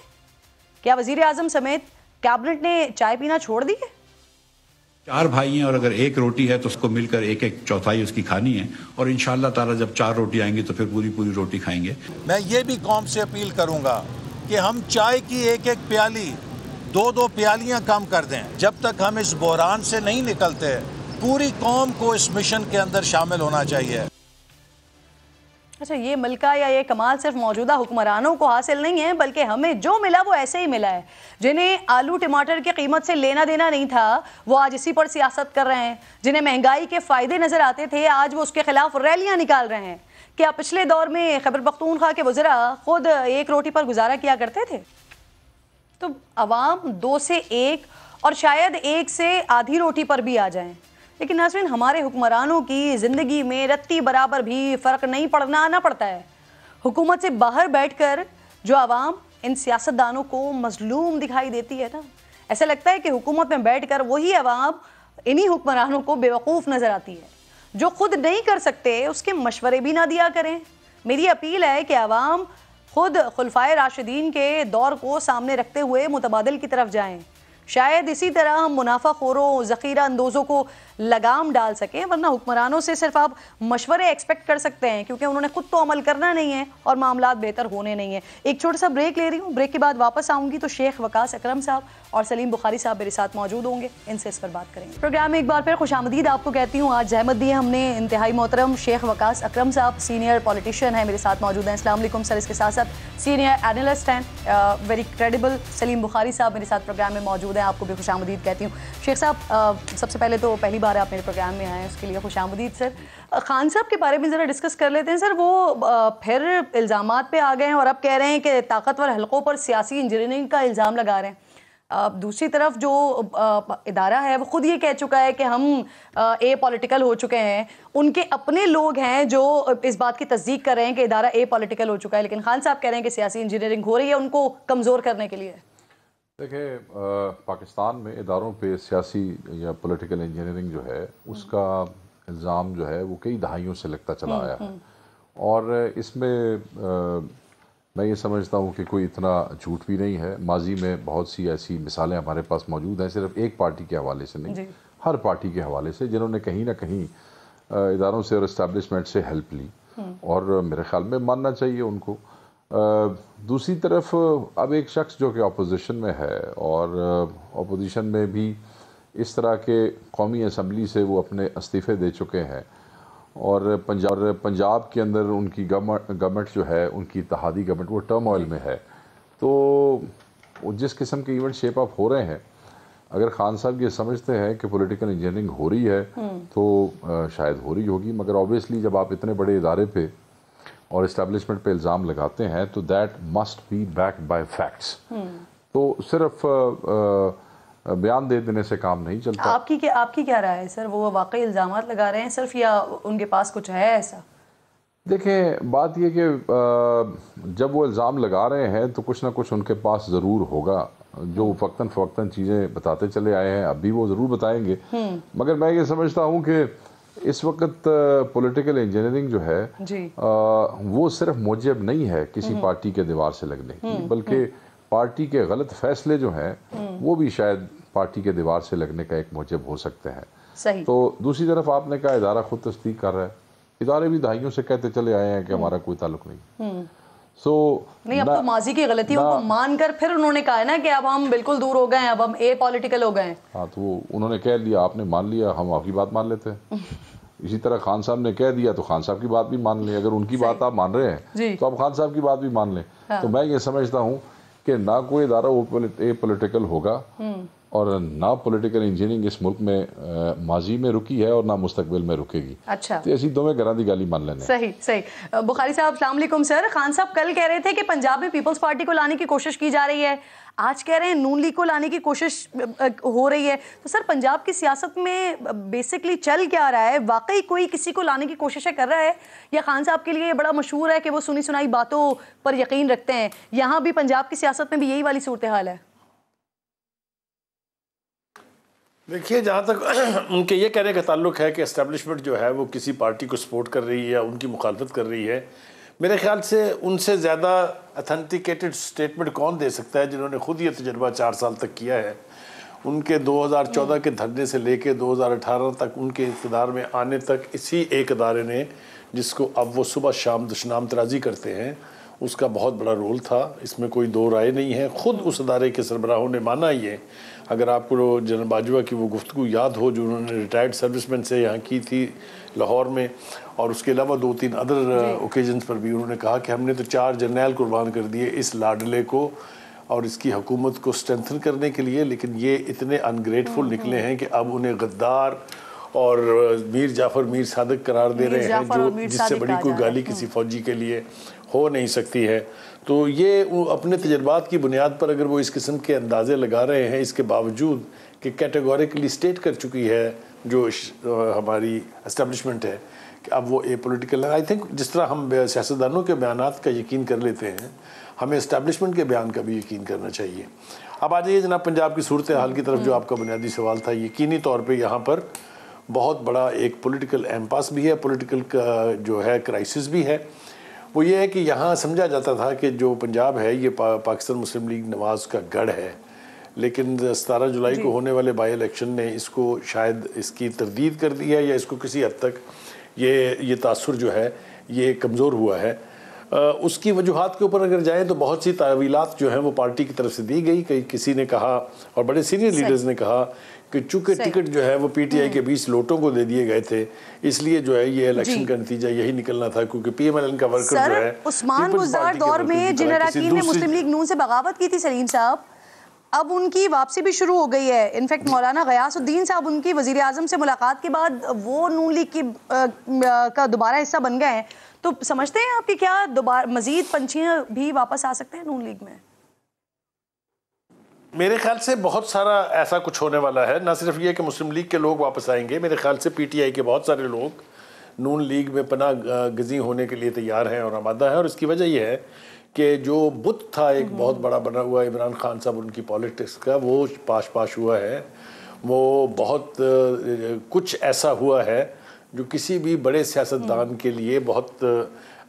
क्या वज़ीर आज़म समेत कैबिनेट ने चाय पीना छोड़ दी है? 4 भाई हैं और अगर एक रोटी है तो उसको मिलकर एक एक चौथाई उसकी खानी है, और इंशाअल्लाह ताला जब 4 रोटी आएंगी तो फिर पूरी पूरी रोटी खाएंगे। मैं ये भी कौम से अपील करूंगा कि हम चाय की एक एक प्याली 2-2 प्यालियां कम कर दें। जब तक हम इस बहरान से नहीं निकलते, पूरी कौम को इस मिशन के अंदर शामिल होना चाहिए। अच्छा, ये मलका या ये कमाल सिर्फ मौजूदा हुक्मरानों को हासिल नहीं है, बल्कि हमें जो मिला वो ऐसे ही मिला है। जिन्हें आलू टमाटर की कीमत से लेना देना नहीं था, वो आज इसी पर सियासत कर रहे हैं। जिन्हें महंगाई के फ़ायदे नज़र आते थे, आज वो उसके खिलाफ रैलियां निकाल रहे हैं। क्या पिछले दौर में खैबर पख्तूनख्वा के वज़रा खुद एक रोटी पर गुजारा किया करते थे? तो अवाम 2 से 1 और शायद 1 से आधी रोटी पर भी आ जाएं। लेकिन नाज़रीन, हमारे हुक्मरानों की ज़िंदगी में रत्ती बराबर भी फ़र्क नहीं पड़ना आना पड़ता है। हुकूमत से बाहर बैठकर जो आवाम इन सियासतदानों को मजलूम दिखाई देती है ना, ऐसा लगता है कि हुकूमत में बैठकर वही आवाम इन्हीं हुक्मरानों को बेवकूफ़ नज़र आती है। जो खुद नहीं कर सकते उसके मशवरे भी ना दिया करें। मेरी अपील है कि आवाम खुद खुलफाए राशिदीन के दौर को सामने रखते हुए मुतबादिल की तरफ जाएं। शायद इसी तरह हम मुनाफाखोरों, ज़ख़ीरा अंदोज़ों को लगाम डाल सकें, वरना हुक्मरानों से सिर्फ आप मशवरे एक्सपेक्ट कर सकते हैं, क्योंकि उन्होंने खुद तो अमल करना नहीं है और मामलात बेहतर होने नहीं है। एक छोटा सा ब्रेक ले रही हूँ, ब्रेक के बाद वापस आऊँगी तो शेख वकास अकरम साहब और सलीम बुखारी साहब मेरे साथ मौजूद होंगे, इनसे इस पर बात करेंगे। प्रोग्राम में एक बार फिर खुशामदीद आपको कहती हूँ। आज जहमत दी है हमने इंतहाई मोहतरम शेख वकास अकरम साहब, सीनियर पॉलिटिशियन है, मेरे साथ मौजूद हैं। अस्सलाम वालेकुम सर। इसके साथ साथ सीनियर एनालिस्ट हैं, वेरी क्रेडिबल सलीम बुखारी साहब मेरे साथ प्रोग्राम में मौजूद हैं। आपको भी खुशामदीद कहती हूँ। शेख साहब, सबसे पहले तो पहली बार आप मेरे प्रोग्राम में आए, उसके लिए खुशामदीद सर। खान साहब के बारे में ज़रा डिस्कस कर लेते हैं सर। वो फिर इल्ज़ामात पे आ गए हैं और अब कह रहे हैं कि ताकतवर हलकों पर सियासी इंजीनियरिंग का इल्ज़ाम लगा रहे हैं। दूसरी तरफ जो इदारा है वो खुद ये कह चुका है कि हम ए पॉलिटिकल हो चुके हैं। उनके अपने लोग हैं जो इस बात की तस्दीक कर रहे हैं कि इदारा ए पॉलिटिकल हो चुका है, लेकिन खान साहब कह रहे हैं कि सियासी इंजीनियरिंग हो रही है उनको कमज़ोर करने के लिए। देखिए, पाकिस्तान में इदारों पे सियासी या पॉलिटिकल इंजीनियरिंग जो है उसका इल्ज़ाम जो है वो कई दहाइयों से लगता चला आया है, और इसमें मैं ये समझता हूँ कि कोई इतना झूठ भी नहीं है। माजी में बहुत सी ऐसी मिसालें हमारे पास मौजूद हैं, सिर्फ एक पार्टी के हवाले से नहीं, हर पार्टी के हवाले से, जिन्होंने कहीं ना कहीं इदारों से और इस्टेब्लिशमेंट से हेल्प ली, और मेरे ख्याल में मानना चाहिए उनको। दूसरी तरफ अब एक शख्स जो कि अपोजिशन में है, और अपोजिशन में भी इस तरह के कौमी असम्बली से वो अपने इस्तीफ़े दे चुके हैं, और पंजाब के अंदर उनकी गवर्नमेंट जो है, उनकी इत्तेहादी गवर्नमेंट, वो टर्मोइल में है। तो जिस किस्म के इवेंट शेप अप हो रहे हैं, अगर खान साहब ये समझते हैं कि पॉलिटिकल इंजीनियरिंग हो रही है तो शायद हो रही होगी, मगर ऑब्वियसली जब आप इतने बड़े इदारे पे और इस्टेब्लिशमेंट पे इल्ज़ाम लगाते हैं तो that must be backed by facts. तो सिर्फ बयान दे देने से काम नहीं चलता। आपकी क्या राय है सर? वो वाकई इल्ज़ामात लगा रहे हैं सिर्फ, या उनके पास कुछ है ऐसा? देखें, बात ये कि जब वो इल्ज़ाम लगा रहे हैं तो कुछ ना कुछ उनके पास ज़रूर होगा, जो वक्तन फ़वक्तन चीज़ें बताते चले आए हैं, अब भी वो ज़रूर बताएंगे। मगर मैं ये समझता हूँ कि इस वक्त पॉलिटिकल इंजीनियरिंग जो है वो सिर्फ मौजब नहीं है किसी पार्टी के दीवार से लगने की, बल्कि पार्टी के गलत फैसले जो हैं वो भी शायद पार्टी के दीवार से लगने का एक मौजब हो सकते हैं। सही। तो दूसरी तरफ आपने कहा इदारा खुद तस्दीक कर रहा है, इदारे भी दहाइयों से कहते चले आए हैं कि हमारा कोई ताल्लुक नहीं। नहीं, अब तो माजी की गलतियों को मानकर फिर उन्होंने कहा है ना कि अब हम बिल्कुल दूर हो गए हैं, अब हम ए पॉलिटिकल हो गए हैं। हाँ, तो वो उन्होंने कह लिया, आपने मान लिया, हम आपकी बात मान लेते हैं। इसी तरह खान साहब ने कह दिया तो खान साहब की बात भी मान लें। अगर उनकी बात आप मान रहे हैं तो आप खान साहब की बात भी मान लें। तो मैं ये समझता हूँ कि ना कोई इदारा ए पॉलिटिकल होगा और ना पॉलिटिकल इंजीनियरिंग इस मुल्क में माजी में रुकी है और ना मुस्तकबिल में रुकेगी। अच्छा, तो ऐसी दो में घरां दी गाली मान लेने। सही सही। बुखारी साहब अस्सलाम वालेकुम सर। खान साहब कल कह रहे थे कि पंजाब में पीपल्स पार्टी को लाने की कोशिश की जा रही है, आज कह रहे हैं नून लीग को लाने की कोशिश हो रही है। तो सर पंजाब की सियासत में बेसिकली चल क्या रहा है? वाकई कोई किसी को लाने की कोशिश कर रहा है, या खान साहब के लिए ये बड़ा मशहूर है कि वो सुनी सुनाई बातों पर यकीन रखते हैं? यहाँ भी पंजाब की सियासत में भी यही वाली सूरत हाल है? देखिए, जहाँ तक उनके ये कहने का ताल्लुक है कि एस्टेब्लिशमेंट जो है वो किसी पार्टी को सपोर्ट कर रही है या उनकी मुखालफत कर रही है, मेरे ख्याल से उनसे ज़्यादा अथेंटिकेटेड स्टेटमेंट कौन दे सकता है जिन्होंने खुद ये तजर्बा 4 साल तक किया है। उनके 2014 के धरने से लेके 2018 तक उनके इक़्तिदार में आने तक इसी एक अदारे ने, जिसको अब वो सुबह शाम दुश्मनाम तराजी करते हैं, उसका बहुत बड़ा रोल था। इसमें कोई दो राय नहीं है। ख़ुद उस अदारे के सरबराहों ने माना ये। अगर आपको जनरल बाजवा की वो गुफ्तगू याद हो जो उन्होंने रिटायर्ड सर्विसमैन से यहाँ की थी लाहौर में, और उसके अलावा 2-3 अदर ओकेजन्स पर भी उन्होंने कहा कि हमने तो 4 जर्नैल कुर्बान कर दिए इस लाडले को और इसकी हुकूमत को स्ट्रेंथन करने के लिए, लेकिन ये इतने अनग्रेटफुल निकले हैं कि अब उन्हें गद्दार और मीर जाफ़र मीर सादिक करार दे रहे हैं, जो जिससे बड़ी कोई गाली किसी फ़ौजी के लिए हो नहीं सकती है। तो ये अपने तजर्बात की बुनियाद पर अगर वो इस किस्म के अंदाज़े लगा रहे हैं, इसके बावजूद कि कैटेगोरिकली स्टेट कर चुकी है जो हमारी एस्टेब्लिशमेंट है कि अब वो ए पॉलिटिकल है। आई थिंक जिस तरह हम सियासतदानों के बयानात का यकीन कर लेते हैं, हमें एस्टेब्लिशमेंट के बयान का भी यकीन करना चाहिए। अब आ जाइए जनाब पंजाब की सूरत हाल की तरफ, जो आपका बुनियादी सवाल था। यकीनी तौर पर यहाँ पर बहुत बड़ा एक पॉलिटिकल एम्पास भी है, पॉलिटिकल का जो है क्राइसिस भी है। वो ये है कि यहाँ समझा जाता था कि जो पंजाब है ये पाकिस्तान मुस्लिम लीग नवाज़ का गढ़ है, लेकिन 17 जुलाई को होने वाले बाई इलेक्शन ने इसको शायद इसकी तरदीद कर दी है, या इसको किसी हद तक ये तासुर जो है ये कमज़ोर हुआ है। उसकी वजूहात के ऊपर अगर जाएँ तो बहुत सी तावीलात जो हैं वो पार्टी की तरफ से दी गई। कई किसी ने कहा और बड़े सीनियर लीडर्स ने कहा कि चूँकि टिकट जो है वो पीटीआई के 20 लोटों को दे दिए गए थे, इसलिए जो है ये इलेक्शन का नतीजा यही निकलना था, क्योंकि पीएमएलएन का वर्कर जो है उस्मान गुज़ार दौर में जिन अरकान ने मुस्लिम लीग नून से बगावत की थी सलीम साहब, अब उनकी वापसी भी शुरू हो गई है। इनफैक्ट मौलाना गयासुद्दीन साहब उनकी वज़ीर आज़म से मुलाकात के बाद वो नून लीग की का दोबारा हिस्सा बन गए हैं। तो समझते हैं आप कि क्या दोबारा मज़ीद पंछियाँ भी वापस आ सकते हैं नून लीग में? मेरे ख्याल से बहुत सारा ऐसा कुछ होने वाला है। ना सिर्फ ये कि मुस्लिम लीग के लोग वापस आएंगे, मेरे ख्याल से पीटीआई के बहुत सारे लोग नून लीग में पनाह गजी होने के लिए तैयार हैं और आमादा है। और इसकी वजह यह है कि जो बुत था एक बहुत बड़ा बना हुआ इमरान खान साहब उनकी पॉलिटिक्स का, वो पाश हुआ है। वो बहुत कुछ ऐसा हुआ है जो किसी भी बड़े सियासतदान के लिए बहुत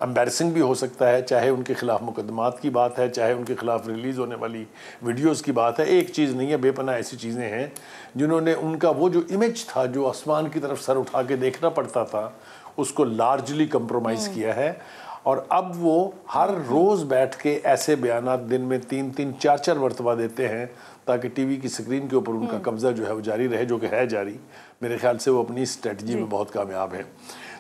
एम्बैरसिंग भी हो सकता है, चाहे उनके खिलाफ मुकदमात की बात है, चाहे उनके खिलाफ रिलीज़ होने वाली वीडियोस की बात है। एक चीज़ नहीं है, बेपनाह ऐसी चीज़ें हैं जिन्होंने उनका वो जो इमेज था, जो आसमान की तरफ सर उठा के देखना पड़ता था, उसको लार्जली कंप्रोमाइज़ किया है। और अब वो हर रोज़ बैठ के ऐसे बयानात दिन में 3-3, 4-4 मरतबा देते हैं ताकि टीवी की स्क्रीन के ऊपर उनका कब्ज़ा जो है वो जारी रहे, जो कि है जारी। मेरे ख्याल से वो अपनी स्ट्रेटजी में बहुत कामयाब है।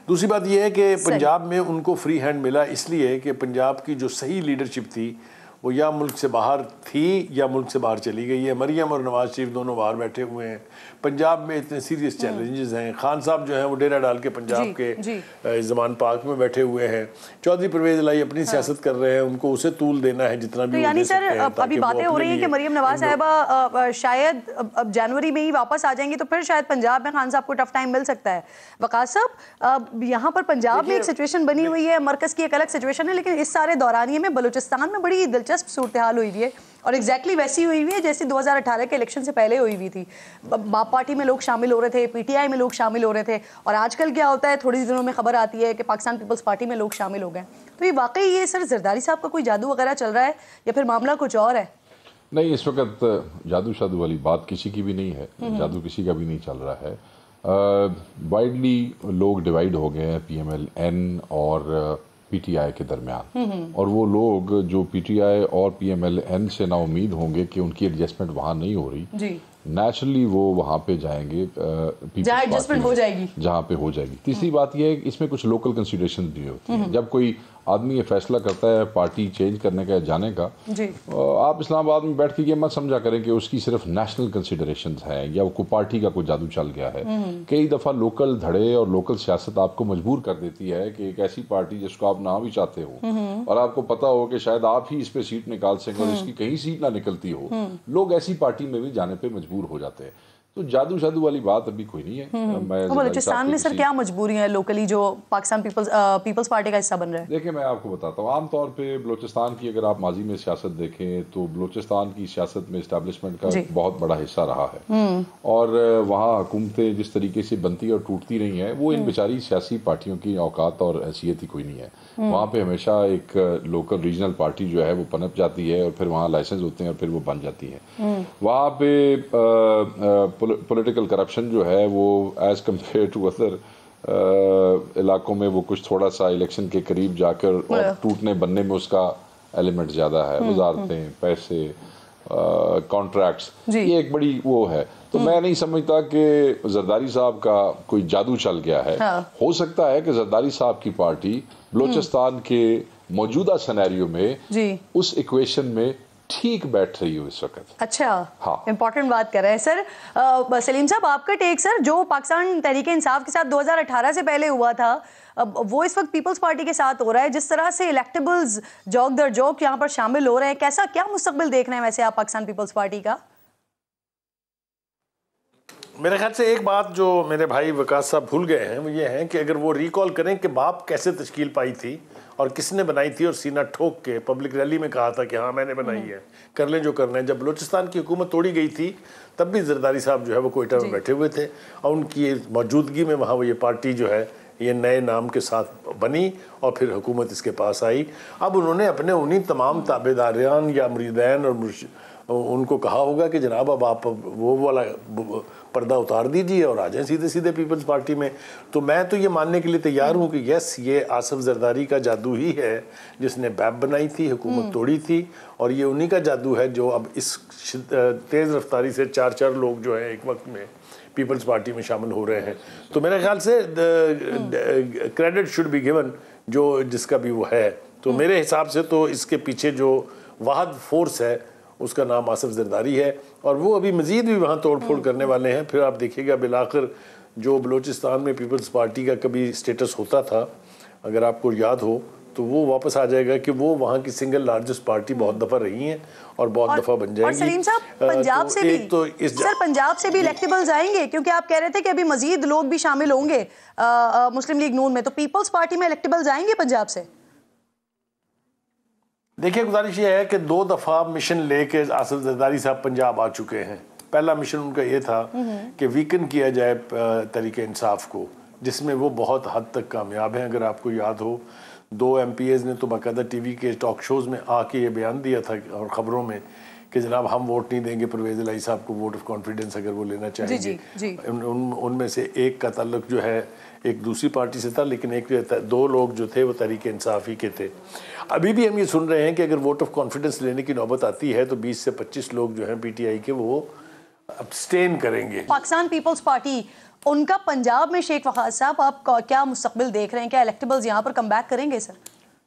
दूसरी बात यह है कि पंजाब में उनको फ्री हैंड मिला इसलिए कि पंजाब की जो सही लीडरशिप थी वो या मुल्क से बाहर थी या मुल्क से बाहर चली गई है। मरियम और नवाज शरीफ दोनों बाहर बैठे हुए हैं। पंजाब में इतने सीरियस चैलेंजेस हैं। खान साहब जो हैं वो डेरा डाल के पंजाब के ज़मान पार्क में बैठे हुए हैं। चौधरी परवेज़ इलाही अपनी सियासत कर रहे हैं, उनको उसे तूल देना है जितना भी। तो यानी सर अभी बातें हो रही हैं कि मरियम नवाज साहिबा शायद अब जनवरी में ही वापस आ जाएंगी, तो फिर शायद पंजाब में खान साहब को टफ टाइम मिल सकता है। वकास साहब, यहाँ पर पंजाब में एक सिचुएशन बनी हुई है, मरकज़ की एक अलग सिचुएशन है, लेकिन इस सारे दौरानिए में बलूचिस्तान में बड़ी दिलचस्प सूरत हाल हुई है। और एग्जैक्टली वैसी हुई हुई है जैसे 2018 के इलेक्शन से पहले हुई हुई थी। बाप पार्टी में लोग शामिल हो रहे थे, पीटीआई में लोग शामिल हो रहे थे, और आजकल क्या होता है, थोड़ी दिनों में खबर आती है कि पाकिस्तान पीपल्स पार्टी में लोग शामिल हो गए। तो ये वाकई ये सर जरदारी साहब का कोई जादू वगैरह चल रहा है या फिर मामला कुछ और है? नहीं, इस वक्त जादू शादू वाली बात किसी की भी नहीं है, जादू किसी का भी नहीं चल रहा है। वाइडली लोग डिवाइड हो गए हैं PMLN और PTI के दरमियान, और वो लोग जो PTI और PMLN से ना उम्मीद होंगे कि उनकी एडजस्टमेंट वहाँ नहीं हो रही जी, नेचुरली वो वहाँ पे जाएंगे जहाँ एडजस्टमेंट हो जाएगी, जहाँ पे हो जाएगी। तीसरी बात यह है कि इसमें कुछ लोकल कंसिडरेशन भी होती है। जब कोई आदमी ये फैसला करता है पार्टी चेंज करने का, जाने का जी, आप इस्लामाबाद में बैठ के ये मत समझा करें कि उसकी सिर्फ नेशनल कंसिडरेशंस हैं या कोई पार्टी का कोई जादू चल गया है। कई दफ़ा लोकल धड़े और लोकल सियासत आपको मजबूर कर देती है कि एक ऐसी पार्टी जिसको आप ना भी चाहते हो और आपको पता हो कि शायद आप ही इस पे सीट निकाल सकें और इसकी कहीं सीट ना निकलती हो, लोग ऐसी पार्टी में भी जाने पर मजबूर हो जाते हैं। तो जादू शादू वाली बात अभी कोई नहीं है। बलूचिस्तान में सर क्या मजबूरियां हैं लोकली जो पाकिस्तान पीपल्स पार्टी का हिस्सा बन रहे हैं? देखिए, मैं आपको बताता हूँ, आमतौर पे बलूचिस्तान की अगर आप माजी में सियासत देखें तो बलूचिस्तान की सियासत में इस्टेब्लिशमेंट का बहुत बड़ा हिस्सा रहा है, और वहाँ हुकूमतें जिस तरीके से बनती और टूटती रही हैं वो इन बेचारी सियासी पार्टियों की औकात और हैसियत ही कोई नहीं है। वहाँ पे हमेशा एक लोकल रीजनल पार्टी जो है वो पनप जाती है और फिर वहाँ लाइसेंस होते हैं और फिर वो बन जाती है। वहाँ पे पॉलिटिकल करप्शन जो है वो एज कम्पेयर टू अदर इलाकों में वो कुछ थोड़ा सा इलेक्शन के करीब जाकर और टूटने बनने में उसका एलिमेंट ज़्यादा है। वजारतें, पैसे, कॉन्ट्रैक्ट्स, ये एक बड़ी वो है। तो मैं नहीं समझता कि जरदारी साहब का कोई जादू चल गया है। हो सकता है कि जरदारी साहब की पार्टी बलूचिस्तान के मौजूदा सिनेरियो में उस इक्वेशन में ठीक बैठ रही हो इस वक्त। अच्छा, हाँ, इम्पोर्टेंट बात कर रहे हैं सर। सलीम साहब, आपका टेक सर, जो पाकिस्तान तहरीक इंसाफ के साथ 2018 से पहले हुआ था वो इस वक्त पीपल्स पार्टी के साथ हो रहा है, जिस तरह से इलेक्टेबल्स जौक दर जौक यहाँ पर शामिल हो रहे हैं, कैसा क्या मुस्तकबिल देख रहे हैं वैसे आप पाकिस्तान पीपल्स पार्टी का? मेरे ख्याल से एक बात जो मेरे भाई विकास साहब भूल गए हैं वो ये है कि अगर वो रिकॉल करें कि बाप कैसे तश्कील पाई थी और किसने बनाई थी और सीना ठोक के पब्लिक रैली में कहा था कि हाँ मैंने बनाई है, कर लें जो करना है। जब बलूचिस्तान की हुकूमत तोड़ी गई थी तब भी जरदारी साहब जो है वो कोयटा में बैठे हुए थे और उनकी मौजूदगी में वहाँ वो ये पार्टी जो है ये नए नाम के साथ बनी और फिर हुकूमत इसके पास आई। अब उन्होंने अपने उन्हीं तमाम ताबेदारान या मुरीदैन और उनको कहा होगा कि जनाब अब आप वो वाला पर्दा उतार दीजिए और आ जाएं सीधे सीधे पीपल्स पार्टी में। तो मैं तो ये मानने के लिए तैयार हूँ कि यस, ये आसिफ जरदारी का जादू ही है जिसने बैब बनाई थी, हुकूमत तोड़ी थी, और ये उन्हीं का जादू है जो अब इस तेज़ रफ्तारी से 4-4 लोग जो हैं एक वक्त में पीपल्स पार्टी में शामिल हो रहे हैं। तो मेरे ख्याल से क्रेडिट शुड बी गिवन जो जिसका भी वो है। तो मेरे हिसाब से तो इसके पीछे जो वाहद फोर्स है उसका नाम आसिफ जरदारी है और वो अभी मज़ीद भी वहाँ तोड़ फोड़ करने वाले हैं। फिर आप देखिएगा बिलाखिर जो बलूचिस्तान में पीपल्स पार्टी का कभी स्टेटस होता था, अगर आपको याद हो, तो वो वापस आ जाएगा कि वो वहाँ की सिंगल लार्जेस्ट पार्टी बहुत दफ़ा रही हैं और बहुत दफ़ा बन जाएंगी। और सलीम साहब, पंजाब से भी तो सर पंजाब से भी इलेक्टेबल्स आएंगे, क्योंकि आप कह रहे थे कि अभी मजीद लोग भी शामिल होंगे मुस्लिम लीग नून में, तो पीपल्स पार्टी में इलेक्टेबल्स आएंगे पंजाब से? देखिए, गुजारिश ये है कि 2 दफ़ा मिशन लेके आसिफ जरदारी साहब पंजाब आ चुके हैं। पहला मिशन उनका ये था कि वीकन किया जाए तरीके इंसाफ को, जिसमें वो बहुत हद तक कामयाब हैं। अगर आपको याद हो, 2 MPs ने तो बाकायदा TV के टॉक शोज़ में आके ये बयान दिया था और ख़बरों में कि जनाब हम वोट नहीं देंगे परवेज़ इलाही साहब को वोट ऑफ कॉन्फिडेंस अगर वो लेना चाहेंगे। उनमें से एक का ताल्लुक जो है एक दूसरी पार्टी से था, लेकिन एक 2 लोग जो थे वो तहरीक इंसाफ ही के थे। अभी भी हम ये सुन रहे हैं कि अगर वोट ऑफ कॉन्फिडेंस लेने की नौबत आती है तो 20 से 25 लोग जो हैं PTI के वो अब्सटेन करेंगे। पाकिस्तान पीपल्स पार्टी उनका पंजाब में शेख वहाद साहब, आप क्या मुस्तकबिल देख रहे हैं? क्या इलेक्टेबल्स यहाँ पर कम बैक करेंगे सर?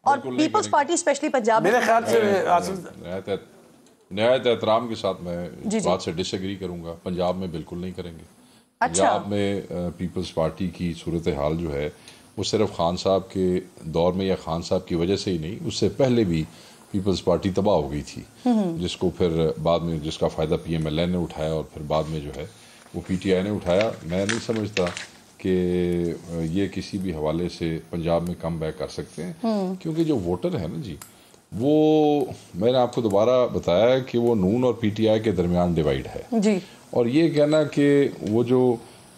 और पीपल्स पार्टी स्पेशली पंजाब में? मेरे ख्याल से नहायत एहतराम के साथ मैं इस बात से डिसएग्री करूंगा। पंजाब में बिल्कुल नहीं करेंगे। पंजाब में पीपल्स पार्टी की सूरत हाल जो है वो सिर्फ खान साहब के दौर में या खान साहब की वजह से ही नहीं, उससे पहले भी पीपल्स पार्टी तबाह हो गई थी, जिसको फिर बाद में जिसका फ़ायदा PMLN ने उठाया और फिर बाद में जो है वो PTI ने उठाया। मैं नहीं समझता कि ये किसी भी हवाले से पंजाब में कम बैक कर सकते हैं, क्योंकि जो वोटर है ना जी, वो मैंने आपको दोबारा बताया कि वो नून और पीटीआई के दरमियान डिवाइड है जी। और ये कहना कि वो जो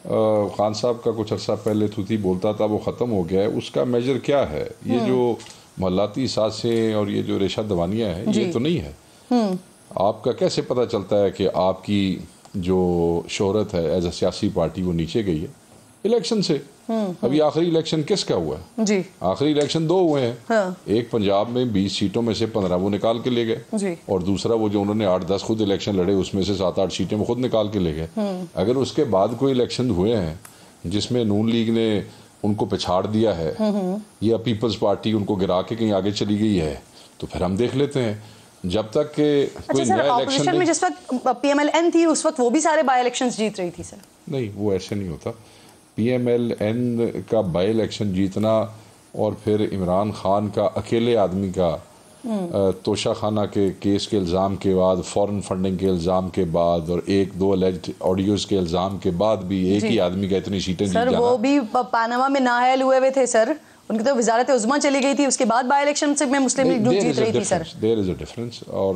खान साहब का कुछ अर्सा पहले थूथी बोलता था वो ख़त्म हो गया है, उसका मेजर क्या है? ये जो मोहल्लाती साज़ें और ये जो रेशा दवानियाँ हैं ये तो नहीं है। आपका कैसे पता चलता है कि आपकी जो शोहरत है एज अ सियासी पार्टी वो नीचे गई है? इलेक्शन से। अभी आखिरी इलेक्शन किसका हुआ है जी? आखिरी इलेक्शन 2 हुए हैं। हाँ। एक पंजाब में 20 सीटों में से 15 वो निकाल के ले गए जी। और दूसरा वो जो उन्होंने 8-10 खुद इलेक्शन लड़े उसमें से 7-8 सीटें वो खुद निकाल के ले गए। अगर उसके बाद कोई इलेक्शन हुए हैं जिसमें नून लीग ने उनको पिछाड़ दिया है या पीपल्स पार्टी उनको गिरा के कहीं आगे चली गई है तो फिर हम देख लेते हैं। जब तक के कोई नया इलेक्शन में जिस वक्त पीएमएलएन थी उस वक्त वो भी सारे बाय इलेक्शंस जीत रही थी सर। नहीं, वो ऐसे नहीं होता। पीएमएलएन का बाई इलेक्शन जीतना और फिर इमरान खान का अकेले आदमी का तोशा खाना के केस के इल्ज़ाम के बाद, फॉरेन फंडिंग के इल्ज़ाम के बाद और 1-2 अलेज्ड ऑडियोज़ के इल्ज़ाम के बाद भी एक ही आदमी का इतनी सीटें जीत जाना। सर वो भी पानामा में नाअहल हुए थे सर, उनकी तो वजारत उज़्मा चली गई थी, उसके बाद बाय इलेक्शन से में मुस्लिम लीग जीत रही थी sir. There is a difference और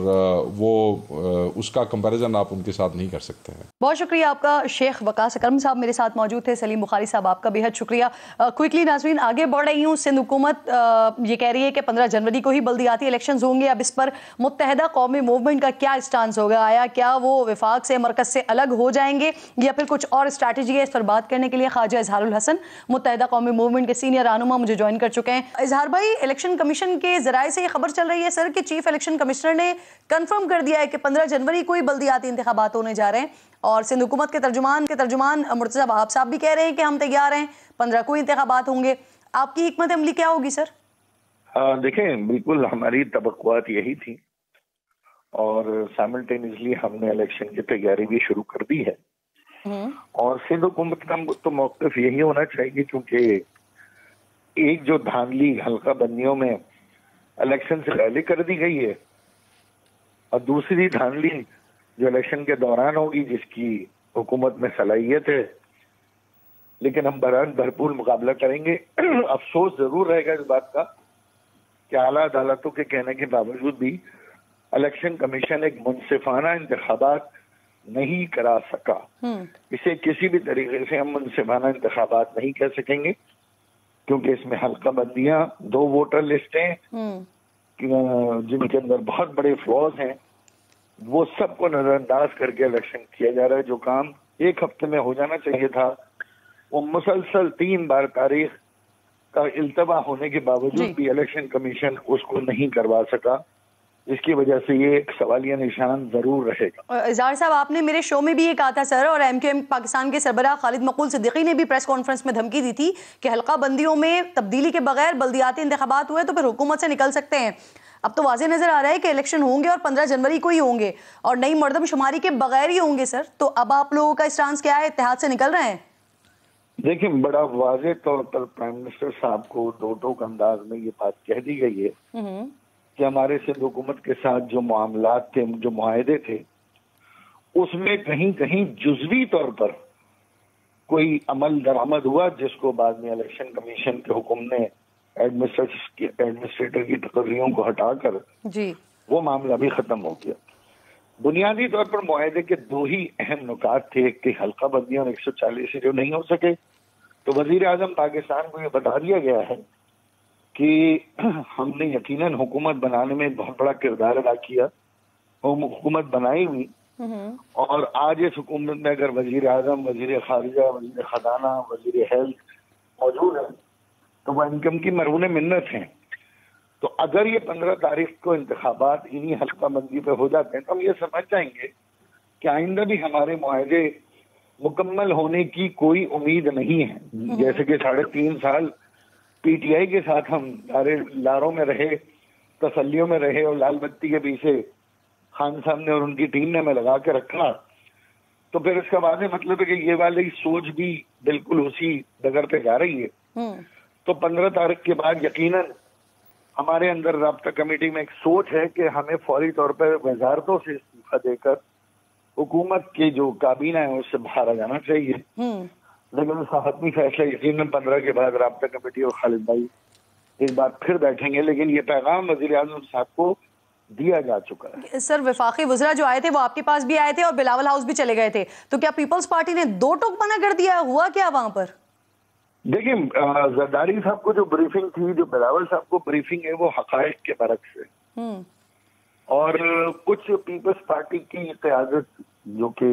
वो उसका कंपैरिजन आप उनके साथ नहीं कर सकते हैं। बहुत शुक्रिया आपका शेख वकास अकरम साहब मेरे साथ मौजूद थे। सलीम बुखारी साहब आपका बेहद शुक्रिया। क्विकली नाज़रीन आगे बढ़ रही हूँ। सिंध हुकूमत ये कह रही है कि 15 जनवरी को ही बल्दियाती इलेक्शन होंगे। अब इस पर मुत्तहदा कौमी मूवमेंट का क्या स्टांस होगा? आया क्या वो वफाक से, मरकज से अलग हो जाएंगे या फिर कुछ और स्ट्रैटेजी है? इस पर बात करने के लिए ख्वाजा इजहारुल हसन मुत्तहदा कौमी मूवमेंट के सीनियर रहनुमा मुझे ज्वाइन कर चुके हैं। इजहार भाई, इलेक्शन कमीशन के जराये से ये खबर चल रही है सर कि चीफ इलेक्शन कमिश्नर ने कंफर्म कर दिया है कि 15 जनवरी को ही बल्दियाती इंतखाबात होने जा रहे हैं और सिंध हुकूमत के तर्जुमान मुर्तज़ा वहाब साहब भी कह रहे हैं कि हम तैयार हैं, 15 को इंतखाबात होंगे। आपकी हिकमत अमली क्या होगी सर? देखें, बिल्कुल हमारी तवक्कुआत यही थी और साइमल्टेनियसली हमने इलेक्शन की तैयारी भी शुरू कर दी है और सिंध हुकूमत का तो मौक़िफ़ यही होना चाहिए क्योंकि एक जो धांधली हल्का बंदियों में इलेक्शन से पहले कर दी गई है और दूसरी धांधली जो इलेक्शन के दौरान होगी जिसकी हुकूमत में सलाहियत है, लेकिन हम भरपूर मुकाबला करेंगे। अफसोस जरूर रहेगा इस बात का कि आला अदालतों के कहने के बावजूद भी इलेक्शन कमीशन एक मुनसिफाना इंतखाबात नहीं करा सका। इसे किसी भी तरीके से हम मुनसिफाना इंतखाबात नहीं कह सकेंगे क्योंकि इसमें हल्का बंदियां, 2 वोटर लिस्टें जिनके अंदर बहुत बड़े फ्लॉज हैं, वो सबको नजरअंदाज करके इलेक्शन किया जा रहा है। जो काम 1 हफ्ते में हो जाना चाहिए था वो मुसलसल 3 बार तारीख का इल्तवा होने के बावजूद भी इलेक्शन कमीशन उसको नहीं करवा सका, जिसकी वजह से ये एक सवालिया निशान जरूर रहेगा। इजहार साहब, आपने मेरे शो में भी ये कहा था सर और एमक्यूएम पाकिस्तान के सरबराह खालिद मकबूल सिद्दीकी ने भी प्रेस कॉन्फ्रेंस में धमकी दी थी कि हल्का बंदियों में तब्दीली के बगैर बल्दियाती इंतखाबात हुए तो फिर हुकूमत से निकल सकते हैं। अब तो वाज़ेह नजर आ रहा है कि इलेक्शन होंगे और 15 जनवरी को ही होंगे और नई मर्दमशुमारी के बगैर ही होंगे सर। तो अब आप लोगों का स्टांस क्या है? इत्तेहाद से निकल रहे हैं? देखिए, बड़ा वाज़ेह तौर पर प्राइम मिनिस्टर साहब को दो टोक अंदाज में ये बात कह दी गई है कि हमारे सिंध हुकूमत के साथ जो मामलात थे, जो मुआहदे थे, उसमें कहीं कहीं जुज़वी तौर पर कोई अमल दरामद हुआ जिसको बाद में इलेक्शन कमीशन के हुक्म ने एडमिनिस्ट्रेटर की तकर्रियों को हटाकर जी वो मामला भी खत्म हो गया। बुनियादी तौर पर मुआहदे के 2 ही अहम नुकात थे कि हल्का बंदियों 140 सीटें नहीं हो सके तो वजीर आजम पाकिस्तान को यह बता दिया गया है कि हमने यकीनन हुकूमत बनाने में बहुत बड़ा किरदार अदा किया, हुकूमत बनाई हुई और आज इस हुकूमत में अगर वजीर आजम, वजीर खारिजा, वजीर खजाना, वजीर हेल्थ मौजूद है तो वह इनकम की मरहून मिन्नत हैं। तो अगर ये 15 तारीख को इंतखाबात इन्हीं हल्का बंदी पे हो जाते हैं तो हम ये समझ जाएंगे कि आइंदा भी हमारे मुआहदे मुकम्मल होने की कोई उम्मीद नहीं है। जैसे कि 3.5 साल पीटीआई के साथ हम लारों में रहे, तसल्लियों में रहे और लाल बत्ती के पीछे खान साहब ने और उनकी टीम ने हमें लगा के रखा, तो फिर इसका वाज़ेह मतलब है कि ये वाली सोच भी बिल्कुल उसी डगर पे जा रही है। तो 15 तारीख के बाद यकीनन हमारे अंदर राब्ता कमेटी में एक सोच है कि हमें फौरी तौर पर वजारतों से इस्तीफा देकर हुकूमत की जो काबीना है उससे बाहर आ जाना चाहिए। लेकिन उसका हतमी फैसला यकीनन 15 के बाद राब्ता कमेटी और खालिद भाई एक बार फिर बैठेंगे, लेकिन ये पैगाम वज़ीर आज़म साहब को दिया जा चुका है। सर, वफाकी वज़रा जो आए थे वो आपके पास भी आए थे और बिलावल हाउस भी चले गए थे, तो क्या पीपल्स पार्टी ने दो टोक मना कर दिया? हुआ क्या वहां पर? देखिए, जरदारी साहब को जो ब्रीफिंग थी, जो बिलावल साहब को ब्रीफिंग है, वो हकायक के बरक्स है। और कुछ पीपल्स पार्टी की क़यादत जो कि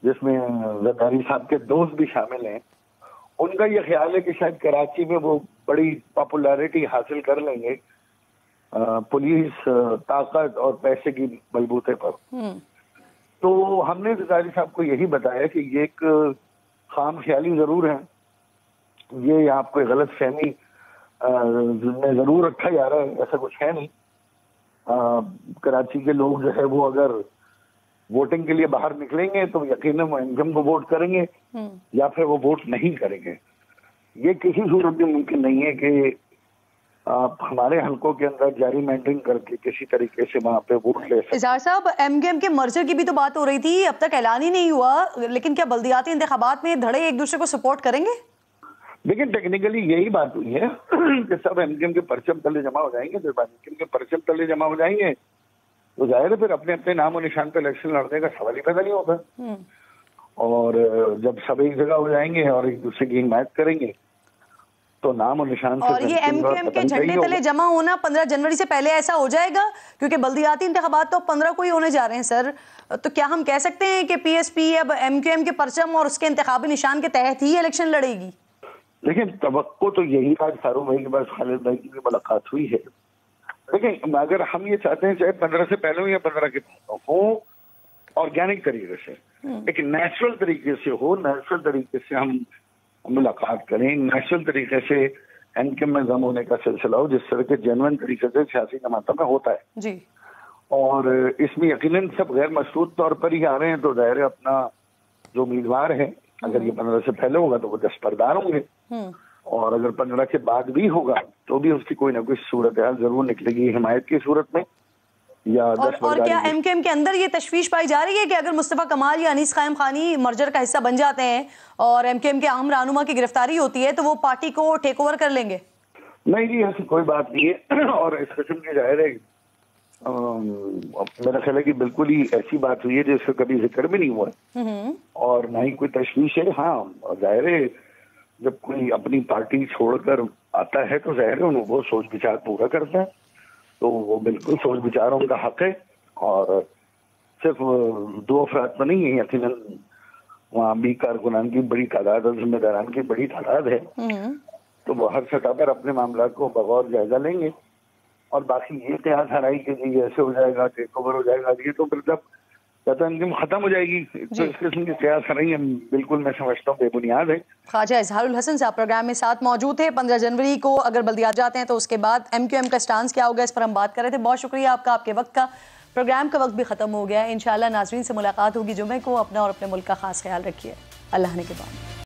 जिसमें जरदारी साहब के दोस्त भी शामिल हैं, उनका ये ख्याल है कि शायद कराची में वो बड़ी पॉपुलैरिटी हासिल कर लेंगे पुलिस ताकत और पैसे की बलबूते पर। तो हमने जरदारी साहब को यही बताया कि ये एक खाम ख्याली जरूर है, ये यहाँ कोई गलत फहमी में जरूर रखा जा रहा है, ऐसा कुछ है नहीं। कराची के लोग जो है वो अगर वोटिंग के लिए बाहर निकलेंगे तो यकीनन वो एमकेएम को वोट करेंगे या फिर वो वोट नहीं करेंगे। ये किसी सूरत में मुमकिन नहीं है कि आप हमारे हलकों के अंदर जारी मेंटेन करके किसी तरीके से वहाँ पे वोट ले सकते। इजहार साहब, एमकेएम के मर्जर की भी तो बात हो रही थी, अब तक ऐलान ही नहीं हुआ, लेकिन क्या बल्दियाती इंतखाबात में धड़े एक दूसरे को सपोर्ट करेंगे? लेकिन टेक्निकली यही बात हुई है कि सब एमकेएम के परचम तले जमा हो जाएंगे। जब एमकेएम के परचम तले जमा हो जाएंगे तो जाहिर है फिर अपने अपने नाम और निशान पे इलेक्शन लड़ने का सवाल ही पैदा नहीं होता। और जब सब एक जगह हो जाएंगे और एक दूसरे की हिमायत करेंगे तो नाम और निशान से। और ये एमकेएम के झंडे तले जमा होना 15 जनवरी से पहले ऐसा हो जाएगा? क्योंकि बल्दियाती इंतखाबात तो 15 को ही होने जा रहे हैं सर, तो क्या हम कह सकते हैं कि पीएसपी अब एमकेएम के परचम और उसके इंतखाबी निशान के तहत ही इलेक्शन लड़ेगी? लेकिन तवक्को तो यही आज फारूक भाई के पास खालिद भाई की भी मुलाकात हुई है। लेकिन अगर हम ये चाहते हैं चाहे 15 से पहले हो या 15 के हो, ऑर्गेनिक तरीके से, एक नेचुरल तरीके से हो, नेचुरल तरीके से हम मुलाकात करें, नेचुरल तरीके से एमकेएम में जम होने का सिलसिला हो, जिस तरह के जेन्युइन तरीके से सियासी जमातों में होता है जी। और इसमें यकीनन सब गैर मशरूत तौर पर ही आ रहे हैं, तो जाहिर है अपना जो उम्मीदवार है, अगर ये 15 से पहले होगा तो वो दस्तबरदार होंगे, और अगर 15 के बाद भी होगा तो भी उसकी कोई ना कोई सूरत हाल जरूर निकलेगी, हिमायत की सूरत में या और क्या एमकेएम के अंदर ये तशवीश पाई जा रही है कि अगर मुस्तफा कमाल या अनीस कायम खानी मर्जर का हिस्सा बन जाते हैं और एमकेएम के अहम रहनुमा की गिरफ्तारी होती है तो वो पार्टी को टेक ओवर कर लेंगे? नहीं जी, ऐसी कोई बात नहीं है। और इस किस्म की जाहिर है मेरा ख्याल है कि बिल्कुल ही ऐसी बात हुई है जिसका कभी जिक्र भी नहीं हुआ है और ना ही कोई तशवीश है। हाँ, जाहिर है जब कोई अपनी पार्टी छोड़कर आता है तो जाहिर है वो सोच विचार पूरा करता है, तो वो बिल्कुल सोच विचारों का हक है। और सिर्फ 2 अफराद तो नहीं है, यकीनन वहाँ भी कारकुनान की बड़ी तादाद और जिम्मेदारान की बड़ी तादाद है, तो वो हर सतह पर अपने मामला को बगौर जायजा लेंगे। और बाकी ये इतिहास हराई के जी ऐसे हो जाएगा, टेक ओवर हो जाएगा, ये तो फिर जब अंतिम खत्म हो जाएगी। तो इस किस्म की इतिहास हराई बिल्कुल मैं समझता हूँ बेबुनियाद है। ख्वाजा इजहारुल हसन साहब प्रोग्राम में साथ मौजूद थे। 15 जनवरी को अगर बल्दियात जाते हैं तो उसके बाद एमकेएम का स्टांस क्या होगा, इस पर हम बात कर रहे थे। बहुत शुक्रिया आपका, आपके वक्त का। प्रोग्राम का वक्त भी खत्म हो गया है। इंशाल्लाह नाज़रीन से मुलाकात होगी जुमे को। अपना और अपने मुल्क का खास ख्याल रखिए। अल्लाह ने के बाद।